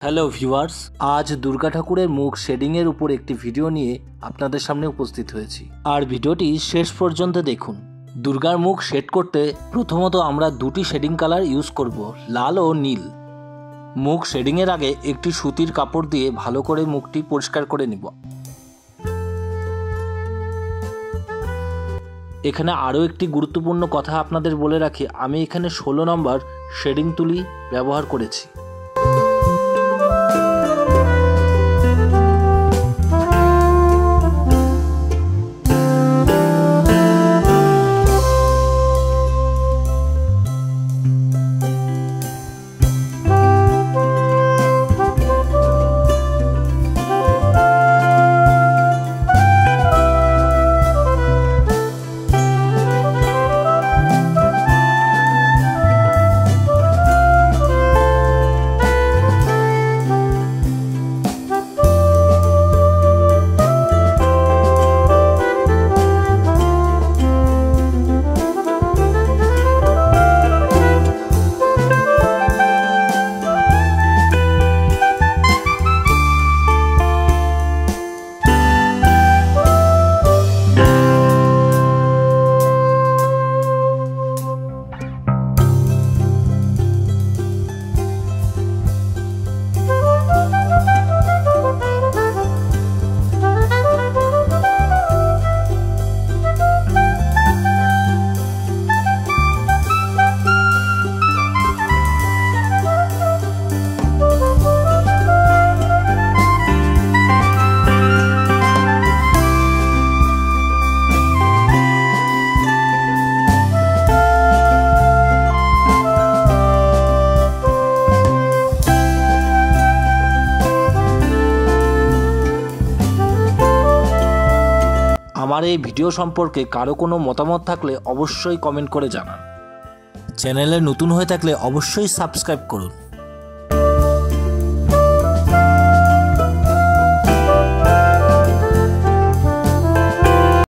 Hello viewers, আজ দুর্গা ঠাকুরের মুখ শেডিংয়ের উপর একটি ভিডিও নিয়ে আপনাদের সামনে উপস্থিত হয়েছি। আর ভিডিওটি শেষ পর্যন্ত দেখুন। দুর্গার মুখ শেড করতে প্রথমত আমরা দুটি শেডিং কালার ইউজ করব, লাল ও নীল। মুখ শেডিংয়ের আগে একটি সুতির কাপড় দিয়ে ভালো করে মুখটি পরিষ্কার করে নিব। এখানে আরও একটি গুরুত্বপূর্ণ কথা আপনাদের বলে রাখি, আমি এখানে 16 নম্বর শেডিং তুলি ব্যবহার করেছি। আমার এই ভিডিও সম্পর্কে কারো কোনো মতামত থাকলে অবশ্যই কমেন্ট করে জানান। চ্যানেলে নতুন হয়ে থাকলে অবশ্যই সাবস্ক্রাইব করুন।